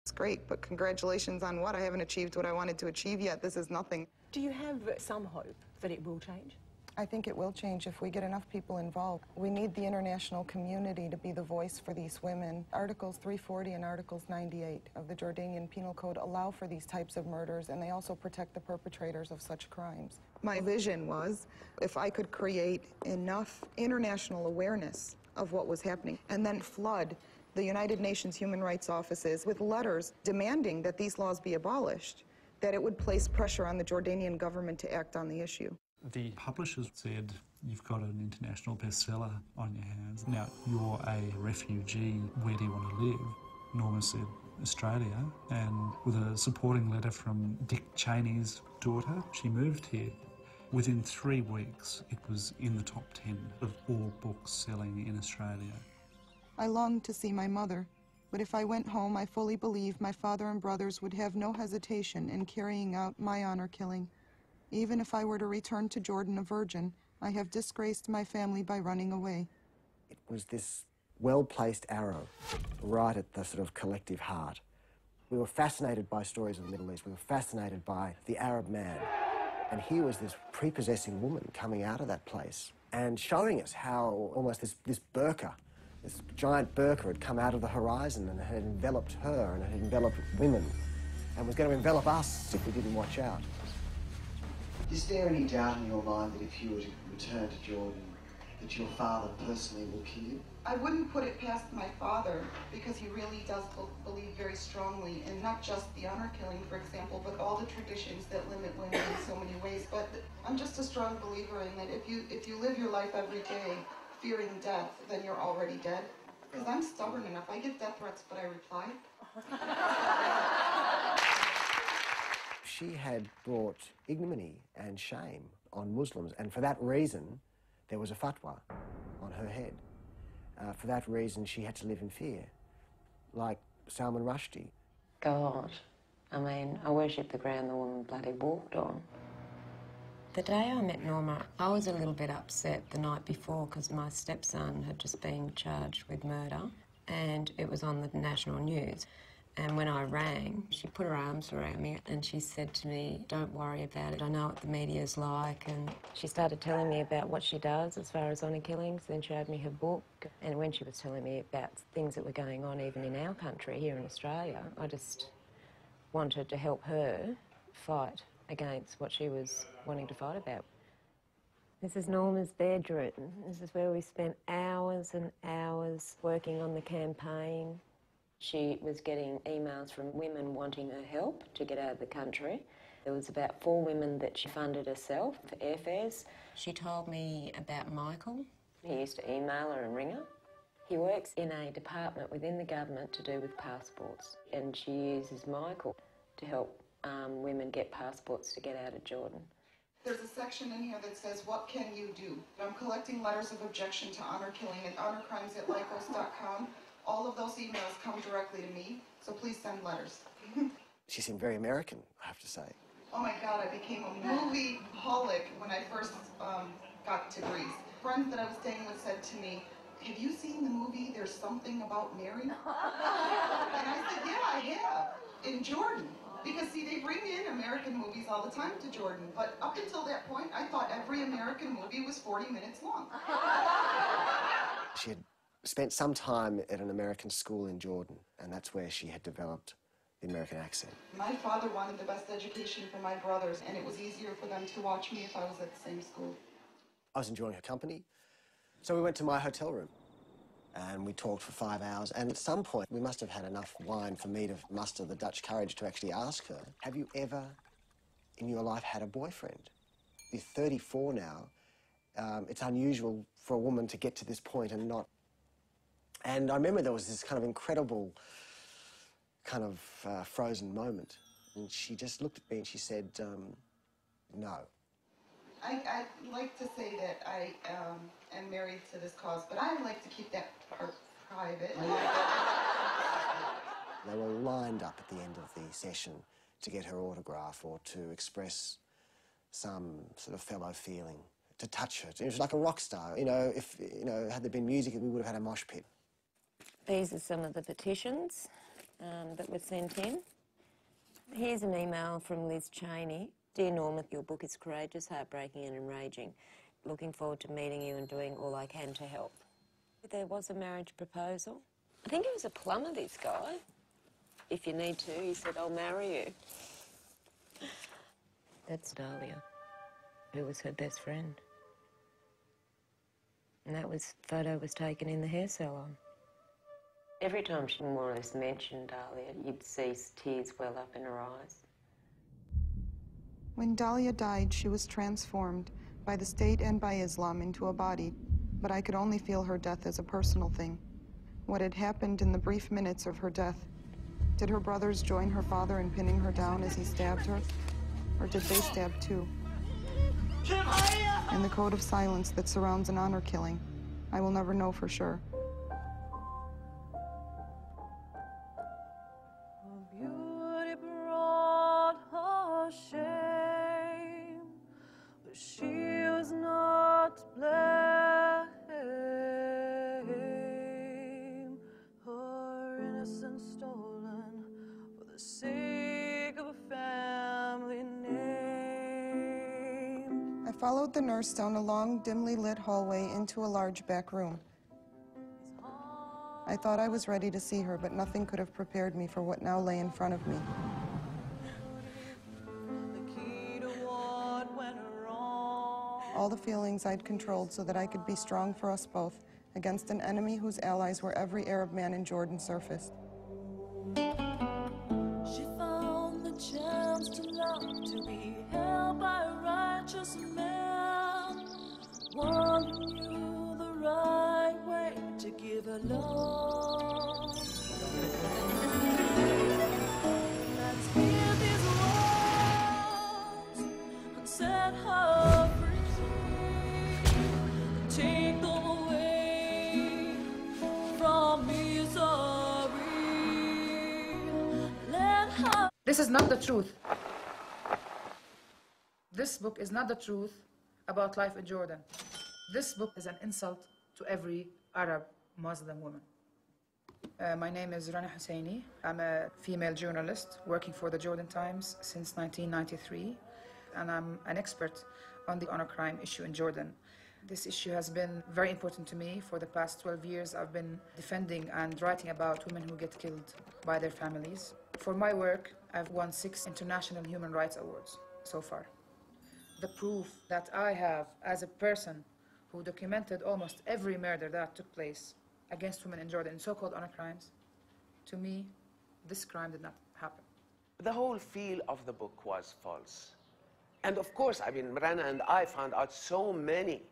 It's great, but congratulations on what? I haven't achieved what I wanted to achieve yet. This is nothing. Do you have some hope that it will change? I think it will change if we get enough people involved. We need the international community to be the voice for these women. Articles 340 and Articles 98 of the Jordanian Penal Code allow for these types of murders, and they also protect the perpetrators of such crimes. My vision was if I could create enough international awareness of what was happening and then flood the United Nations human rights offices with letters demanding that these laws be abolished, that it would place pressure on the Jordanian government to act on the issue. The publishers said, you've got an international bestseller on your hands. Now, you're a refugee. Where do you want to live? Norma said, Australia. And with a supporting letter from Dick Cheney's daughter, she moved here. Within 3 weeks, it was in the top 10 of all books selling in Australia. I longed to see my mother, but if I went home, I fully believe my father and brothers would have no hesitation in carrying out my honor killing. Even if I were to return to Jordan a virgin, I have disgraced my family by running away. It was this well-placed arrow right at the sort of collective heart. We were fascinated by stories of the Middle East. We were fascinated by the Arab man. And here was this prepossessing woman coming out of that place and showing us how almost this burqa, this giant burqa had come out of the horizon and it had enveloped her and it had enveloped women and was going to envelop us if we didn't watch out. Is there any doubt in your mind that if you were to return to Jordan, that your father personally will kill you? I wouldn't put it past my father, because he really does believe very strongly in not just the honor killing, for example, but all the traditions that limit women in so many ways. But I'm just a strong believer in that if you live your life every day fearing death, then you're already dead. Because I'm stubborn enough. I get death threats, but I reply. She had brought ignominy and shame on Muslims, and for that reason, there was a fatwa on her head. For that reason, she had to live in fear, like Salman Rushdie. God, I mean, I worship the ground the woman bloody walked on. The day I met Norma, I was a little bit upset the night before because my stepson had just been charged with murder, and it was on the national news. And when I rang, she put her arms around me and she said to me, don't worry about it, I know what the media's like. And she started telling me about what she does as far as honour killings, then showed me her book. And when she was telling me about things that were going on even in our country, here in Australia, I just wanted to help her fight against what she was wanting to fight about. This is Norma's bedroom. This is where we spent hours and hours working on the campaign. She was getting emails from women wanting her help to get out of the country. There was about 4 women that she funded herself for airfares. She told me about Michael. He used to email her and ring her. He works in a department within the government to do with passports, and she uses Michael to help women get passports to get out of Jordan. There's a section in here that says, what can you do? I'm collecting letters of objection to honor killing at honorcrimes@lycos.com. All of those emails come directly to me, so please send letters. She seemed very American, I have to say. Oh my God, I became a movie-holic when I first got to Greece. Friends that I was staying with said to me, have you seen the movie There's Something About Mary? And I said, yeah, I have, in Jordan. Because, see, they bring in American movies all the time to Jordan, but up until that point, I thought every American movie was 40 minutes long. She had spent some time at an American school in Jordan, and that's where she had developed the American accent. My father wanted the best education for my brothers, and it was easier for them to watch me if I was at the same school. I was enjoying her company, so we went to my hotel room, and we talked for 5 hours, and at some point we must have had enough wine for me to muster the Dutch courage to actually ask her, have you ever in your life had a boyfriend? You're 34 now. It's unusual for a woman to get to this point and not. And I remember there was this kind of incredible kind of frozen moment. And she just looked at me and she said, no. I'd like to say that I am married to this cause, but I like to keep that part private. They were lined up at the end of the session to get her autograph or to express some sort of fellow feeling, to touch her. It was like a rock star. You know, if, you know, had there been music, we would have had a mosh pit. These are some of the petitions that was sent in. Here's an email from Liz Cheney. Dear Norma, your book is courageous, heartbreaking and enraging. Looking forward to meeting you and doing all I can to help. There was a marriage proposal. I think he was a plumber, this guy. If you need to, he said, I'll marry you. That's Dahlia, who was her best friend. And that photo was taken in the hair salon. Every time she more or less mentioned Dahlia, you'd see tears well up in her eyes. When Dahlia died, she was transformed by the state and by Islam into a body, but I could only feel her death as a personal thing. What had happened in the brief minutes of her death. Did her brothers join her father in pinning her down as he stabbed her? Or did they stab too? In the code of silence that surrounds an honor killing, I will never know for sure. Beauty brought her shame, but she was not to blame. Her innocence stolen for the sake of a family name. I followed the nurse down a long, dimly lit hallway into a large back room. I thought I was ready to see her, but nothing could have prepared me for what now lay in front of me. All the feelings I'd controlled so that I could be strong for us both against an enemy whose allies were every Arab man in Jordan surfaced. She found the chance to love, to be held by a righteous man, one who knew the right way to give her love. Let's hear these words and set her free. Take them away from misery. Let her. This is not the truth. This book is not the truth about life in Jordan. This book is an insult to every Arab Muslim woman. My name is Rana Husseini. I'm a female journalist working for the Jordan Times since 1993, and I'm an expert on the honor crime issue in Jordan. This issue has been very important to me. For the past 12 years, I've been defending and writing about women who get killed by their families. For my work, I've won 6 international human rights awards so far. The proof that I have as a person who documented almost every murder that took place against women in Jordan, so-called honor crimes, to me, this crime did not happen. The whole feel of the book was false. And of course, I mean, Rana and I found out so many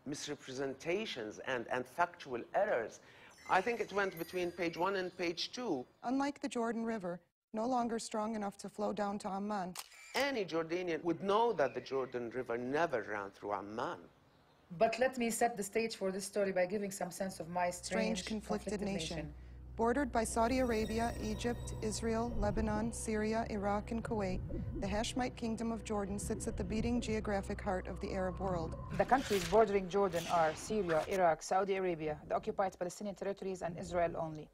misrepresentations and factual errors. I think it went between page 1 and page 2. Unlike the Jordan River, no longer strong enough to flow down to Amman, Any Jordanian would know that the Jordan River never ran through Amman. But let me set the stage for this story by giving some sense of my strange conflicted nation. Bordered by Saudi Arabia, Egypt, Israel, Lebanon, Syria, Iraq, and Kuwait, the Hashemite Kingdom of Jordan sits at the beating geographic heart of the Arab world. The countries bordering Jordan are Syria, Iraq, Saudi Arabia, the occupied Palestinian territories, and Israel only.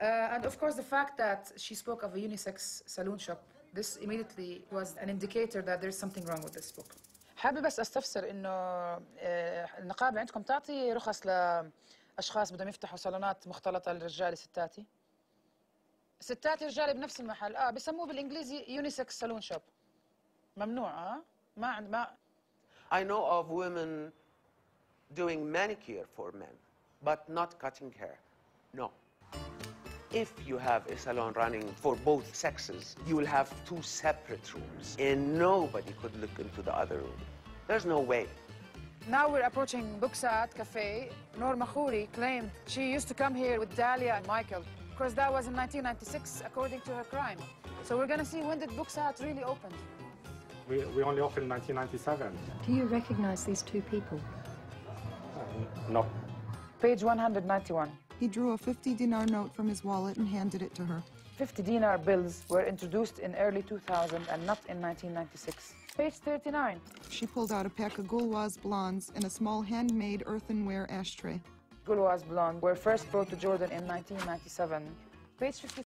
And of course, the fact that she spoke of a unisex saloon shop, this immediately was an indicator that there's something wrong with this book. حابة بس استفسر انه النقابة عندكم تعطي رخص لاشخاص بدهم يفتحوا صالونات مختلطة للرجال ستاتي؟ ستاتي رجالي بنفس المحل بسموه بالانجليزي يونيسكس سالون شوب. ممنوع ما I know of women doing manicure for men, but not cutting hair. No. If you have a salon running for both sexes, you will have 2 separate rooms, and nobody could look into the other room. There's no way. Now we're approaching Buksat Cafe. Nورما Khoury claimed she used to come here with Dahlia and Michael. Of course, that was in 1996, according to her crime. So we're going to see, when did Buksat really open? We only opened in 1997. Do you recognize these 2 people? No. Page 191. He drew a 50 dinar note from his wallet and handed it to her. 50 dinar bills were introduced in early 2000 and not in 1996. Page 39. She pulled out a pack of Gulwaz blondes and a small handmade earthenware ashtray. Gulwaz blonde were first brought to Jordan in 1997 Page 54.